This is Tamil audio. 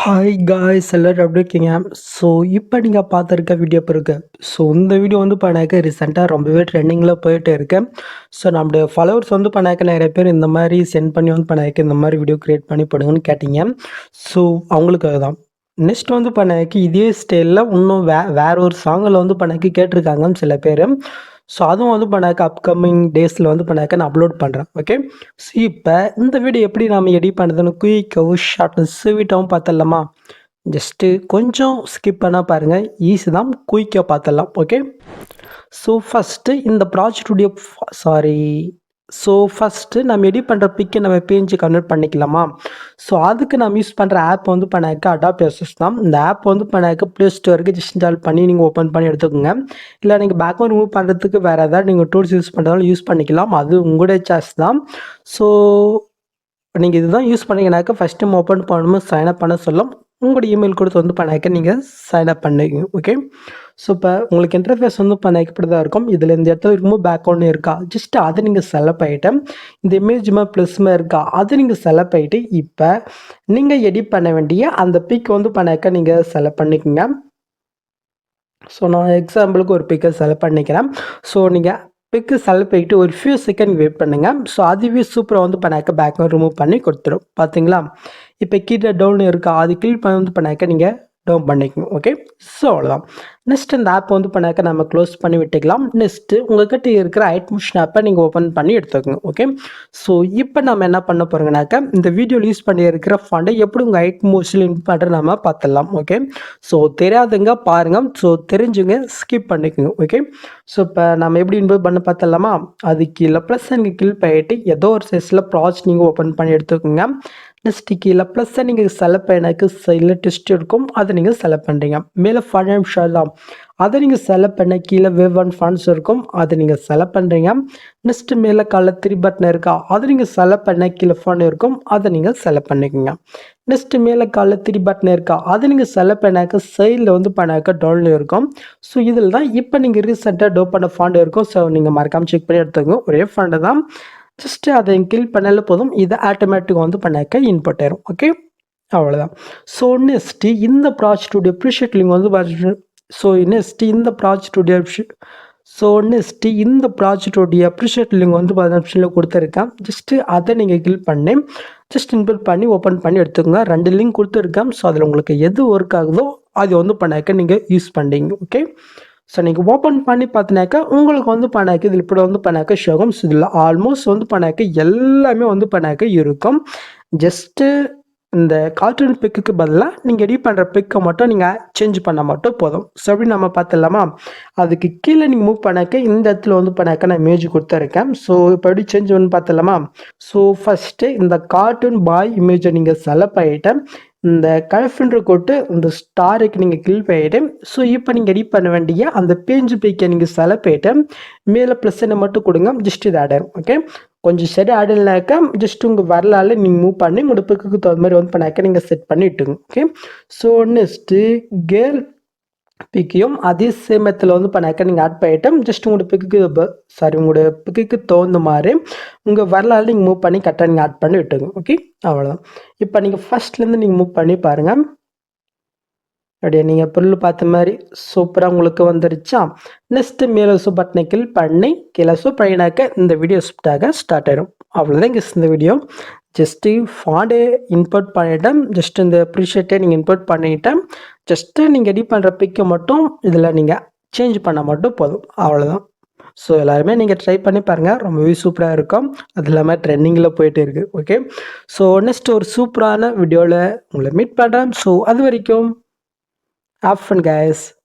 ஹாய் காய்ஸ் எல்லோரும் எப்படி இருக்கீங்க? ஸோ இப்போ நீங்கள் பார்த்துருக்க வீடியோ பிறகு இந்த வீடியோ வந்து பண்ணாக்க ரீசெண்டாக ரொம்பவே ட்ரெண்டிங்கில் போயிட்டு இருக்கு. ஸோ நம்முடைய ஃபாலோவர்ஸ் வந்து பண்ணாக்க நிறைய பேர் இந்த மாதிரி சென்ட் பண்ணி வந்து பண்ணாக்க இந்த மாதிரி வீடியோ க்ரியேட் பண்ணி போடுங்கன்னு கேட்டீங்க. ஸோ அவங்களுக்காக தான் நெக்ஸ்ட் வந்து பண்ணாக்கி இதே ஸ்டைலில் இன்னும் வேற ஒரு சாங்கில் வந்து பண்ணாக்கி கேட்டிருக்காங்கன்னு சில பேர். ஸோ அதுவும் வந்து பண்ணாக்க அப்கமிங் டேஸில் வந்து பண்ணாக்க நான் அப்லோட் பண்ணுறேன். ஓகே, ஸோ இப்போ இந்த வீடியோ எப்படி நம்ம எடிட் பண்ணுறதுன்னு குயிக்காகவும் ஷார்ட்டும் ஸ்வீட்டாகவும் பார்த்துடலாமா? ஜஸ்ட்டு கொஞ்சம் ஸ்கிப் பண்ணால் பாருங்கள், ஈஸி தான், குயிக்காக பார்த்துடலாம். ஓகே, ஸோ ஃபஸ்ட்டு இந்த ப்ராஜெக்டுடைய ஃபஸ்ட்டு நம்ம எடிட் பண்ணுற பிக்கை நம்ம பேஜ் கன்வெர்ட் பண்ணிக்கலாமா? ஸோ அதுக்கு நம்ம யூஸ் பண்ணுற ஆப் வந்து பண்ணாக்க அடாப்ட் எஸ்எஸ் தான். இந்த ஆப் வந்து பண்ணாக்க ப்ளே ஸ்டோருக்கு ஜஸ்ட் இன்ஸ்டால் பண்ணி நீங்கள் ஓப்பன் பண்ணி எடுத்துக்கோங்க. இல்லை நீங்கள் பேக்ரவுண்ட் ரிமூவ் பண்ணுறதுக்கு வேறு ஏதாவது நீங்கள் டூல்ஸ் யூஸ் பண்ணுறதாலும் யூஸ் பண்ணிக்கலாம், அது உங்களுடைய சாய்ஸ் தான். ஸோ நீங்கள் இதுதான் யூஸ் பண்ணிங்கனாக்க ஃபஸ்ட் டைம் ஓப்பன் பண்ணும்போது சைன்அப் பண்ண சொல்லும். உங்களோட இமெயில் கொடுத்து வந்து பண்ணாக்க நீங்கள் சைன்அப் பண்ணிங்க. ஓகே, ஸோ இப்போ உங்களுக்கு இன்டர்ஃபேஸ் வந்து பண்ணாக்க இப்படி தான் இருக்கும். இதில் இந்த இடத்துல இருக்கும்போது பேக்ரவுண்ட் இருக்கா, ஜஸ்ட் அதை நீங்கள் செலக்ட் ஆகிட்டு இந்த இமேஜ்மா ப்ளஸ்மா இருக்கா, அதை நீங்கள் செலக்ட் ஆகிட்டு இப்போ நீங்கள் எடிட் பண்ண வேண்டிய அந்த பிக் வந்து பண்ணாக்க நீங்கள் செலக்ட் பண்ணிக்கோங்க. ஸோ நான் எக்ஸாம்பிளுக்கு ஒரு பிக்கை செலக்ட் பண்ணிக்கிறேன். ஸோ நீங்கள் பிக்கு செலக்ட் பண்ணிட்டு ஒரு ஃபியூ செகண்ட் வெயிட் பண்ணுங்கள். ஸோ அதுவே சூப்பராக வந்து பண்ணாக்க பேக்ரவுண்ட் ரிமூவ் பண்ணி கொடுத்துரும். பார்த்தீங்களா? இப்போ கீழே டவுன் இருக்கா, அது கிளிக் பண்ணி வந்து பண்ணாக்க நீங்கள் டவுன் பண்ணிக்கணும். ஓகே, ஸோ அவ்வளோதான். நெக்ஸ்ட் இந்த ஆப் வந்து பண்ணாக்க நம்ம க்ளோஸ் பண்ணி விட்டுக்கலாம். நெக்ஸ்ட்டு உங்கள்கிட்ட இருக்கிற ஐட்மோஷன் ஆப்பை நீங்கள் ஓப்பன் பண்ணி எடுத்துக்கோங்க. ஓகே, ஸோ இப்போ நம்ம என்ன பண்ண போகிறோங்கனாக்கா இந்த வீடியோவில் யூஸ் பண்ணி இருக்கிற ஃபண்டை எப்படி உங்கள் ஐட்மோஷனில் இன் பண்ணுற நம்ம பார்த்துடலாம். ஓகே, ஸோ தெரியாதுங்க பாருங்கள், ஸோ தெரிஞ்சுங்க ஸ்கிப் பண்ணிக்கோங்க. ஓகே, ஸோ இப்போ நம்ம எப்படி இன்வெர்ட் பண்ண பார்த்துடலாமா? அது கீழே ப்ளஸ் நீங்கள் கிளிக் பண்ணிட்டு ஏதோ ஒரு சைஸில் ப்ராஜெக்ட் நீங்கள் ஓப்பன் பண்ணி எடுத்துக்கோங்க. நெக்ஸ்ட்டு கீழே ப்ளஸ்ஸை நீங்கள் செலக்ட் பண்ணக்கு சைடில் டெஸ்ட் இருக்கும், அதை நீங்கள் செலக்ட் பண்ணுறீங்க. மேலே ஃபண்ட் அண்ட் ஷாலாம் அதை நீங்கள் செலக்ட் பண்ண கீழே வேவ் அண்ட் ஃபண்ட்ஸ் இருக்கும், அதை நீங்கள் செலக்ட் பண்ணுறீங்க. நெக்ஸ்ட்டு மேலே கால 3 பட்டன் இருக்கா, அதை நீங்கள் செலக்ட் பண்ண கீழே ஃபண்ட் இருக்கும், அதை நீங்கள் செலக்ட் பண்ணிக்கோங்க. நெக்ஸ்ட்டு மேலே கால 3 பட்டன் இருக்கா, அதை நீங்கள் செலக்ட் பண்ணாக்க சைடில் வந்து பண்ணாக்க டவுனில் இருக்கும். ஸோ இதில் தான் இப்போ நீங்கள் ரீசெண்டாக டவுன் பண்ண ஃபண்ட் இருக்கும். ஸோ நீங்கள் மறக்காமல் செக் பண்ணி எடுத்துக்கோங்க, ஒரே ஃபண்டு தான். ஜஸ்ட்டு அதை கிளிக் பண்ணாலே போதும், இது ஆட்டோமேட்டிக்காக வந்து பண்ணாக்க இன்புட் ஆயிரும். ஓகே, அவ்வளோதான். ஸோ நெக்ஸ்ட்டு இந்த ப்ராஜெக்டுடைய ப்ரீஷீட் லிங்க் வந்து ப்ரீஷீட் லிங்க் வந்து 10 நிமிஷத்தில் கொடுத்துருக்கேன். ஜஸ்ட்டு அதை நீங்கள் கிளிக் பண்ணி ஜஸ்ட் இன்புட் பண்ணி ஓப்பன் பண்ணி எடுத்துக்கோங்க. 2 லிங்க் கொடுத்துருக்கேன். ஸோ அதில் உங்களுக்கு எது ஒர்க் ஆகுதோ அது வந்து பண்ணாக்க நீங்கள் யூஸ் பண்ணுறீங்க. ஓகே, ஸோ நீங்கள் ஓப்பன் பண்ணி பார்த்தினாக்கா உங்களுக்கு வந்து பண்ணாக்க இதில் இப்படி வந்து பண்ணாக்க ஷோகம். ஸோ இதில் ஆல்மோஸ்ட் வந்து பண்ணாக்க எல்லாமே வந்து பண்ணாக்க இருக்கும். ஜஸ்ட்டு இந்த கார்ட்டூன் பிக்குக்கு பதிலாக நீங்கள் எடிட் பண்ணுற பிக்கை மட்டும் நீங்கள் சேஞ்ச் பண்ணால் மட்டும் போதும். ஸோ அப்படி நம்ம பார்த்துடலாமா? அதுக்கு கீழே நீங்கள் மூவ் பண்ணாக்க இந்த இடத்துல வந்து பண்ணாக்க நான் இமேஜ் கொடுத்துருக்கேன். ஸோ இப்போ எப்படி சேஞ்ச் பண்ணி பார்த்துடலாமா? ஸோ ஃபஸ்ட்டு இந்த கார்ட்டூன் பாய் இமேஜை நீங்கள் செலக்ட் பண்ணிவிட்டு இந்த கலஃபின்ற கொட்டு இந்த ஸ்டாருக்கு நீங்கள் கிளிக் பண்ணிவிட்டு ஸோ இப்போ நீங்கள் எடிட் பண்ண வேண்டிய அந்த பேஜ் பிக்கை நீங்கள் செலக்ட் பண்ணிவிட்டு மேலே ப்ளஸ் என்ன மட்டும் கொடுங்க. ஜஸ்ட் இது ஆட் ஆகும். ஓகே, கொஞ்சம் சரி ஆட் இல்லைனாக்கா ஜஸ்ட் உங்கள் வரலாறு நீங்கள் மூவ் பண்ணி உங்களோட பிக்குக்கு தகுந்த மாதிரி வந்து பண்ணாக்க நீங்கள் செட் பண்ணி விட்டுங்க. ஓகே, ஸோ நெக்ஸ்ட்டு கேர்ள் பிக்கையும் அதே சேம் மெத்தில் வந்து பண்ணாக்க நீங்கள் ஆட் பண்ணிவிட்டு ஜஸ்ட் உங்களோட பிக்குக்கு தகுந்த மாதிரி உங்கள் வரலாறு நீங்கள் மூவ் பண்ணி கரெக்டாக நீங்கள் ஆட் பண்ணி விட்டுங்க. ஓகே, அவ்வளோதான். இப்போ நீங்கள் ஃபஸ்ட்லேருந்து நீங்கள் மூவ் பண்ணி பாருங்கள். அப்படியே நீங்கள் பொருள் பார்த்த மாதிரி சூப்பராக உங்களுக்கு வந்துருச்சா? நெக்ஸ்ட்டு மேலே பட்டனை கிளிக் பண்ணி கீழே பண்ணினாக்க இந்த வீடியோ ஸ்டார்ட் ஆகிடும். அவ்வளோதான் கெஸ் இந்த வீடியோ. ஜஸ்ட்டு ஃபாண்டே இன்புட் பண்ணிவிட்டேன். ஜஸ்ட் இந்த ப்ரீஷீட்டை நீங்கள் இன்புட் பண்ணிவிட்டேன். ஜஸ்ட்டு நீங்கள் எடிட் பண்ணுற பிக்கை மட்டும் இதில் நீங்கள் சேஞ்ச் பண்ணால் மட்டும் போதும். அவ்வளோதான். ஸோ எல்லாருமே நீங்கள் ட்ரை பண்ணி பாருங்கள், ரொம்பவே சூப்பராக இருக்கும். அது இல்லாமல் ட்ரெண்டிங்கில் போயிட்டு இருக்குது. ஓகே, ஸோ நெக்ஸ்ட் ஒரு சூப்பரான வீடியோவில் உங்களை மீட் பண்ணுறேன். ஸோ அது வரைக்கும் have fun guys.